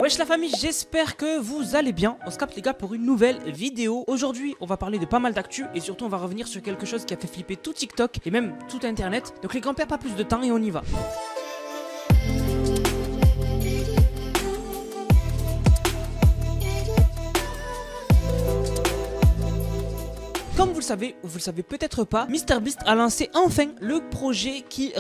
Wesh la famille, j'espère que vous allez bien. On se capte les gars pour une nouvelle vidéo. Aujourd'hui on va parler de pas mal d'actu et surtout on va revenir sur quelque chose qui a fait flipper tout TikTok et même tout internet. Donc les gars, on perd pas plus de temps et on y va. Comme vous le savez, ou vous le savez peut-être pas, MrBeast a lancé enfin le projet qui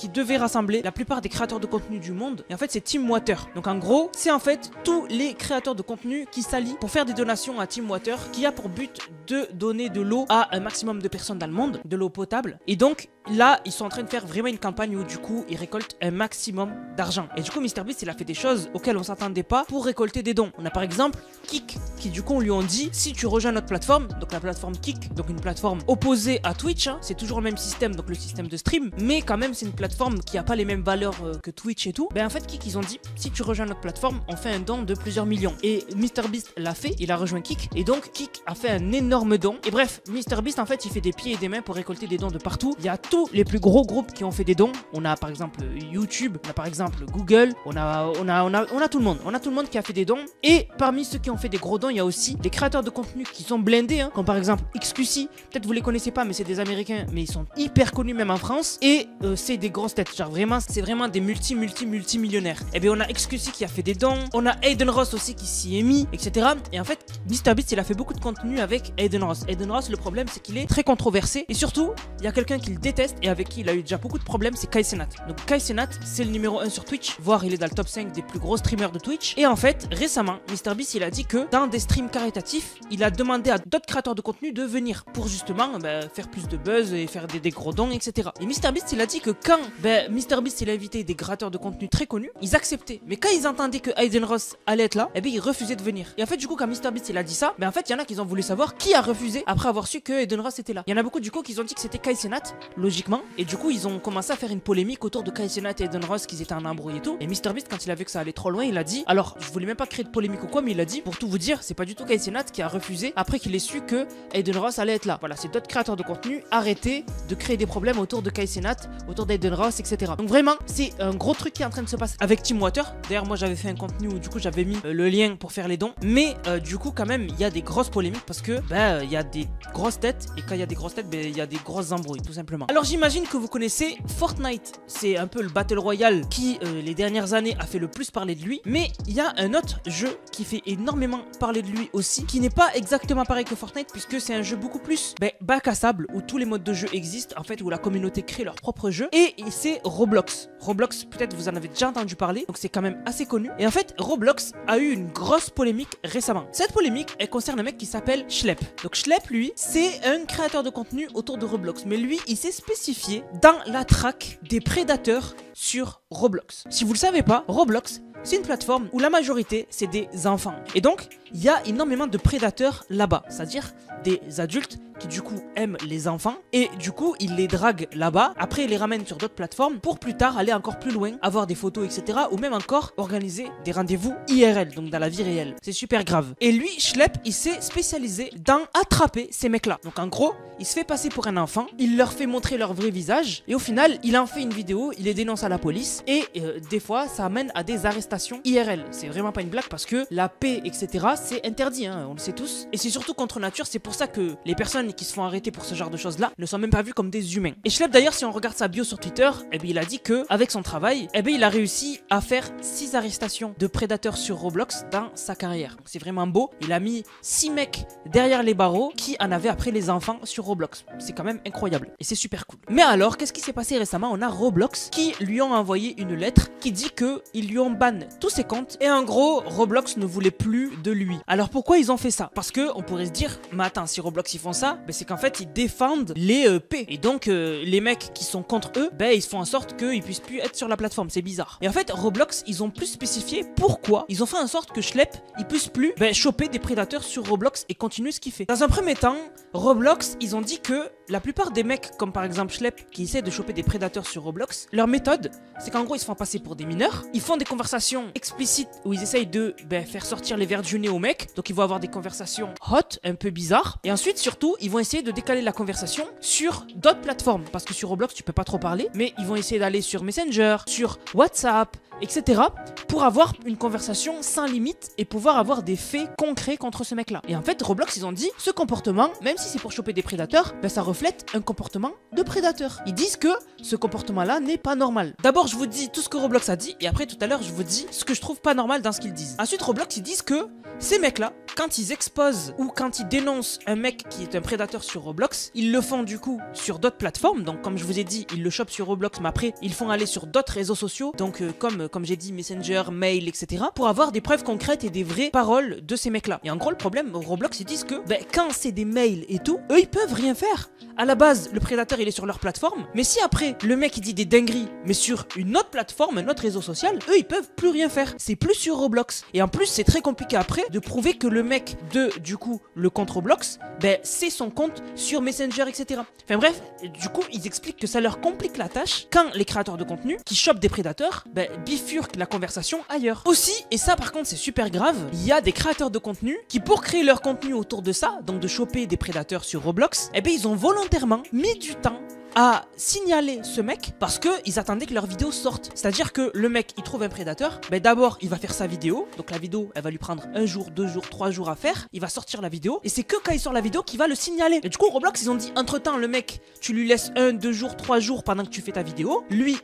devait rassembler la plupart des créateurs de contenu du monde. Et en fait, c'est Team Water. Donc en gros, c'est en fait tous les créateurs de contenu qui s'allient pour faire des donations à Team Water, qui a pour but de donner de l'eau à un maximum de personnes dans le monde, de l'eau potable. Et donc là, ils sont en train de faire vraiment une campagne où du coup, ils récoltent un maximum d'argent. Et du coup, MrBeast, il a fait des choses auxquelles on s'attendait pas pour récolter des dons. On a par exemple Kik, qui du coup, on lui ont dit, si tu rejoins notre plateforme, donc la plateforme Kik, donc une plateforme opposée à Twitch, hein, c'est toujours le même système, donc le système de stream, mais quand même c'est une plateforme qui a pas les mêmes valeurs que Twitch et tout. Ben en fait Kik, ils ont dit, si tu rejoins notre plateforme, on fait un don de plusieurs millions. Et MrBeast l'a fait, il a rejoint Kik, et donc Kik a fait un énorme don. Et bref, MrBeast en fait il fait des pieds et des mains pour récolter des dons de partout. Il y a tous les plus gros groupes qui ont fait des dons. On a par exemple YouTube, on a par exemple Google, on a tout le monde. On a tout le monde qui a fait des dons. Et parmi ceux qui ont fait des gros dons, il y a aussi des créateurs de contenu qui sont blindés, hein, comme par exemple XQC, peut-être vous les connaissez pas, mais c'est des Américains, mais ils sont hyper connus même en France. Et c'est des grosses têtes, genre vraiment, c'est vraiment des multimillionnaires. Et bien on a XQC qui a fait des dons, on a Aiden Ross aussi qui s'y est mis, etc. Et en fait, MrBeast il a fait beaucoup de contenu avec Aiden Ross. Aiden Ross, le problème c'est qu'il est très controversé. Et surtout, il y a quelqu'un qui le déteste et avec qui il a eu déjà beaucoup de problèmes, c'est Kai Cenat. Donc Kai Cenat, c'est le numéro 1 sur Twitch, voire il est dans le top 5 des plus gros streamers de Twitch. Et en fait, récemment, MrBeast il a dit que dans des streams caritatifs, il a demandé à d'autres créateurs de contenu de venir pour justement faire plus de buzz et faire des gros dons, etc. Et MrBeast il a dit que quand MrBeast il a invité des créateurs de contenu très connus, ils acceptaient. Mais quand ils entendaient que Aiden Ross allait être là, et bien ils refusaient de venir. Et en fait du coup quand MrBeast il a dit ça, en fait il y en a qui ont voulu savoir qui a refusé après avoir su que Aiden Ross était là. Il y en a beaucoup du coup qui ont dit que c'était Kai Cenat, logiquement. Et du coup ils ont commencé à faire une polémique autour de Kai Cenat et Aiden Ross, qu'ils étaient en embrouille et tout. Et MrBeast quand il a vu que ça allait trop loin, il a dit, alors je voulais même pas créer de polémique ou quoi, mais il a dit, pour tout vous dire, c'est pas du tout Kai Cenat qui a refusé après qu'il ait su que Aiden Ross allait être là. Voilà, c'est d'autres créateurs de contenu. Arrêtez de créer des problèmes autour de Kai Cenat, autour d'Aiden Ross, etc. Donc vraiment, c'est un gros truc qui est en train de se passer avec Team Water. D'ailleurs, moi j'avais fait un contenu où du coup j'avais mis le lien pour faire les dons. Mais du coup, quand même, il y a des grosses polémiques parce que il y a des grosses têtes. Et quand il y a des grosses têtes, il y a des grosses embrouilles, tout simplement. Alors j'imagine que vous connaissez Fortnite. C'est un peu le Battle Royale qui, les dernières années, a fait le plus parler de lui. Mais il y a un autre jeu qui fait énormément parler de lui aussi, qui n'est pas exactement pareil que Fortnite, puisque c'est un jeu beaucoup plus bac à sable, où tous les modes de jeu existent, en fait, où la communauté crée leur propre jeu. Et c'est Roblox. Roblox, peut-être vous en avez déjà entendu parler, donc c'est quand même assez connu. Et en fait, Roblox a eu une grosse polémique récemment. Cette polémique, elle concerne un mec qui s'appelle Schlepp. Donc Schlepp, lui, c'est un créateur de contenu autour de Roblox. Mais lui, il s'est spécifié dans la traque des prédateurs sur Roblox. Si vous le savez pas, Roblox, c'est une plateforme où la majorité, c'est des enfants. Et donc, il y a énormément de prédateurs là-bas. C'est-à-dire des adultes qui du coup aiment les enfants. Et du coup, ils les draguent là-bas. Après, ils les ramènent sur d'autres plateformes pour plus tard aller encore plus loin, avoir des photos, etc. Ou même encore organiser des rendez-vous IRL, donc dans la vie réelle. C'est super grave. Et lui, Schlepp, il s'est spécialisé dans attraper ces mecs-là. Donc en gros, il se fait passer pour un enfant. Il leur fait montrer leur vrai visage. Et au final, il en fait une vidéo. Il les dénonce à la police. Et des fois, ça amène à des arrestations IRL. C'est vraiment pas une blague parce que la paix, etc., c'est interdit, hein, on le sait tous. Et c'est surtout contre nature. C'est pour ça que les personnes qui se font arrêter pour ce genre de choses là ne sont même pas vues comme des humains. Et Schlepp d'ailleurs, si on regarde sa bio sur Twitter, il a dit que avec son travail, il a réussi à faire 6 arrestations de prédateurs sur Roblox dans sa carrière. C'est vraiment beau. Il a mis 6 mecs derrière les barreaux qui en avaient après les enfants sur Roblox. C'est quand même incroyable et c'est super cool. Mais alors, qu'est-ce qui s'est passé récemment? On a Roblox qui lui ont envoyé une lettre qui dit que ils lui ont ban tous ses comptes et en gros, Roblox ne voulait plus de lui. Alors pourquoi ils ont fait ça? Parce que on pourrait se dire, mais attends, si Roblox ils font ça, c'est qu'en fait ils défendent les P. Et donc les mecs qui sont contre eux, ils font en sorte qu'ils puissent plus être sur la plateforme. C'est bizarre. Et en fait, Roblox, ils ont plus spécifié pourquoi. Ils ont fait en sorte que Schlepp, il puisse plus choper des prédateurs sur Roblox et continuer ce qu'il fait. Dans un premier temps, Roblox, ils ont dit que la plupart des mecs, comme par exemple Schlep, qui essaient de choper des prédateurs sur Roblox, leur méthode, c'est qu'en gros, ils se font passer pour des mineurs. Ils font des conversations explicites où ils essayent de faire sortir les verres du nez aux mecs. Donc, ils vont avoir des conversations hot, un peu bizarres. Et ensuite, surtout, ils vont essayer de décaler la conversation sur d'autres plateformes. Parce que sur Roblox, tu peux pas trop parler. Mais ils vont essayer d'aller sur Messenger, sur WhatsApp, etc. pour avoir une conversation sans limite et pouvoir avoir des faits concrets contre ce mec-là. Et en fait, Roblox, ils ont dit, ce comportement, même si c'est pour choper des prédateurs, ça reflète un comportement de prédateur. Ils disent que ce comportement-là n'est pas normal. D'abord, je vous dis tout ce que Roblox a dit et après, tout à l'heure, je vous dis ce que je trouve pas normal dans ce qu'ils disent. Ensuite, Roblox, ils disent que ces mecs-là, quand ils exposent ou quand ils dénoncent un mec qui est un prédateur sur Roblox, ils le font du coup sur d'autres plateformes. Donc, comme je vous ai dit, ils le chopent sur Roblox, mais après, ils font aller sur d'autres réseaux sociaux. Donc, comme j'ai dit, Messenger, mail, etc. pour avoir des preuves concrètes et des vraies paroles de ces mecs-là. Et en gros, le problème, Roblox, ils disent que quand c'est des mails et tout, eux, ils peuvent rien faire. À la base, le prédateur, il est sur leur plateforme. Mais si après, le mec, il dit des dingueries, mais sur une autre plateforme, un autre réseau social, eux, ils peuvent plus rien faire. C'est plus sur Roblox. Et en plus, c'est très compliqué après de prouver que le mec du coup, le compte Roblox, c'est son compte sur Messenger, etc. Enfin bref, du coup, ils expliquent que ça leur complique la tâche quand les créateurs de contenu qui chopent des prédateurs, bifurquent la conversation ailleurs. Aussi, et ça par contre c'est super grave, il y a des créateurs de contenu qui pour créer leur contenu autour de ça, donc de choper des prédateurs sur Roblox, ils ont volontairement mis du temps à signaler ce mec parce qu'ils attendaient que leur vidéo sorte. C'est-à-dire que le mec, il trouve un prédateur, d'abord, il va faire sa vidéo. Donc la vidéo, elle va lui prendre 1 jour, 2 jours, 3 jours à faire. Il va sortir la vidéo et c'est que quand il sort la vidéo qu'il va le signaler. Et du coup, Roblox, ils ont dit, entre-temps, le mec, tu lui laisses 1, 2 jours, 3 jours pendant que tu fais ta vidéo. Lui,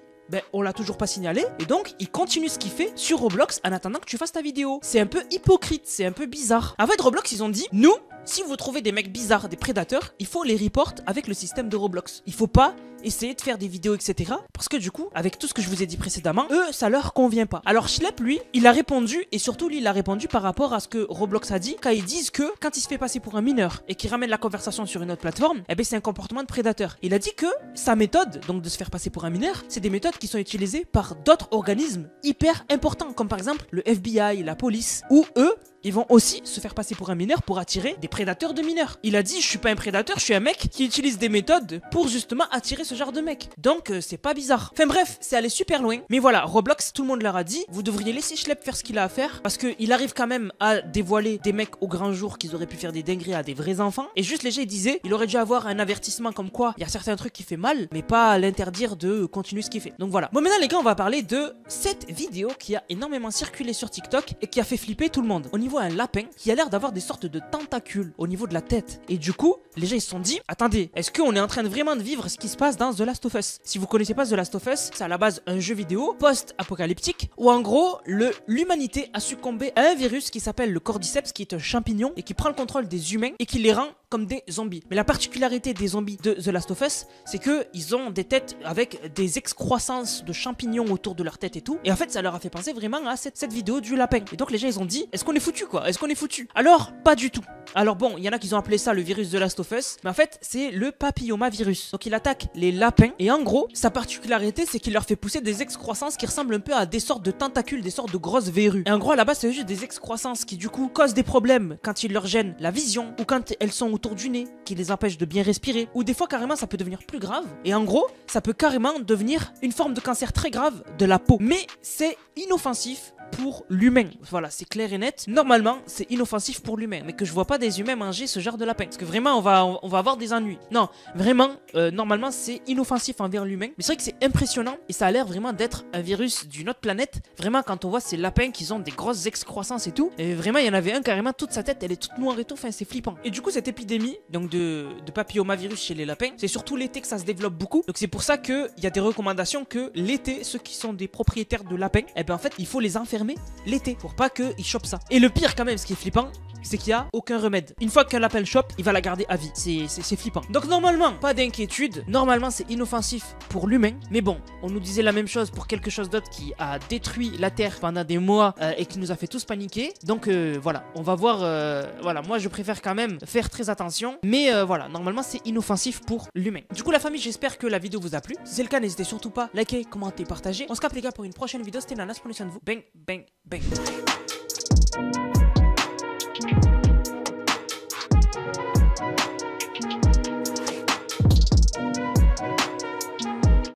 on l'a toujours pas signalé et donc il continue ce qu'il fait sur Roblox en attendant que tu fasses ta vidéo. C'est un peu hypocrite, c'est un peu bizarre. En fait, Roblox, ils ont dit, nous, si vous trouvez des mecs bizarres, des prédateurs, il faut les report avec le système de Roblox. Il faut pas essayer de faire des vidéos, etc. Parce que du coup, avec tout ce que je vous ai dit précédemment, eux, ça leur convient pas. Alors Schlep, lui, il a répondu, et surtout lui, il a répondu par rapport à ce que Roblox a dit, quand ils disent que quand il se fait passer pour un mineur et qu'il ramène la conversation sur une autre plateforme, c'est un comportement de prédateur. Il a dit que sa méthode, donc de se faire passer pour un mineur, c'est des méthodes qui sont utilisées par d'autres organismes hyper importants, comme par exemple le FBI, la police, où eux, ils vont aussi se faire passer pour un mineur pour attirer des prédateurs de mineurs. Il a dit, je suis pas un prédateur, je suis un mec qui utilise des méthodes pour justement attirer ce genre de mec. Donc c'est pas bizarre. Enfin bref, c'est allé super loin. Mais voilà, Roblox, tout le monde leur a dit, vous devriez laisser Schlep faire ce qu'il a à faire parce qu'il arrive quand même à dévoiler des mecs au grand jour qu'ils auraient pu faire des dingueries à des vrais enfants. Et juste les gens ils disaient, il aurait dû avoir un avertissement comme quoi il y a certains trucs qui fait mal, mais pas l'interdire de continuer ce qu'il fait. Donc voilà. Bon maintenant les gars, on va parler de cette vidéo qui a énormément circulé sur TikTok et qui a fait flipper tout le monde. On y voit un lapin qui a l'air d'avoir des sortes de tentacules au niveau de la tête. Et du coup, les gens ils se sont dit, attendez, est-ce qu'on est en train de vraiment de vivre ce qui se passe dans The Last of Us? Si vous connaissez pas The Last of Us, c'est à la base un jeu vidéo post-apocalyptique où en gros, l'humanité a succombé à un virus qui s'appelle le Cordyceps, qui est un champignon et qui prend le contrôle des humains et qui les rend comme des zombies. Mais la particularité des zombies de The Last of Us, c'est que ils ont des têtes avec des excroissances de champignons autour de leur tête et tout. Et en fait, ça leur a fait penser vraiment à cette vidéo du lapin. Et donc les gens ils ont dit, est-ce qu'on est foutu quoi? Est-ce qu'on est foutu? Alors, pas du tout. Alors bon, il y en a qui ont appelé ça le virus de Last of Us, mais en fait, c'est le papillomavirus. Donc il attaque les lapins et en gros, sa particularité, c'est qu'il leur fait pousser des excroissances qui ressemblent un peu à des sortes de tentacules, des sortes de grosses verrues. Et en gros, là-bas, c'est juste des excroissances qui du coup causent des problèmes quand ils leur gênent la vision ou quand elles sont autour du nez, qui les empêchent de bien respirer, ou des fois carrément ça peut devenir plus grave. Et en gros, ça peut carrément devenir une forme de cancer très grave de la peau. Mais c'est inoffensif pour l'humain. Voilà, c'est clair et net. Normalement, c'est inoffensif pour l'humain, mais que je vois pas des humains manger ce genre de lapin. Parce que vraiment, on va avoir des ennuis. Non, vraiment, normalement, c'est inoffensif envers l'humain. Mais c'est vrai que c'est impressionnant et ça a l'air vraiment d'être un virus d'une autre planète. Vraiment, quand on voit ces lapins qui ont des grosses excroissances et tout, et vraiment, il y en avait un carrément, toute sa tête, elle est toute noire et tout. Enfin, c'est flippant. Et du coup, cette épidémie, donc de papillomavirus chez les lapins, c'est surtout l'été que ça se développe beaucoup. Donc c'est pour ça qu'il y a des recommandations que l'été, ceux qui sont des propriétaires de lapins, en fait, il faut les enfermer l'été pour pas qu'ils chopent ça. Et le pire quand même, ce qui est flippant, c'est qu'il n'y a aucun remède. Une fois qu'un lapin le chope, il va la garder à vie. C'est flippant. Donc normalement, pas d'inquiétude. Normalement, c'est inoffensif pour l'humain. Mais bon, on nous disait la même chose pour quelque chose d'autre qui a détruit la Terre pendant des mois et qui nous a fait tous paniquer. Donc voilà, on va voir. Voilà, moi je préfère quand même faire très attention. Mais voilà, normalement, c'est inoffensif pour l'humain. Du coup, la famille, j'espère que la vidéo vous a plu. Si c'est le cas, n'hésitez surtout pas à liker, commenter, partager. On se capte les gars pour une prochaine vidéo. C'était Nanas, prenez soin de vous. Bang, bang, bang.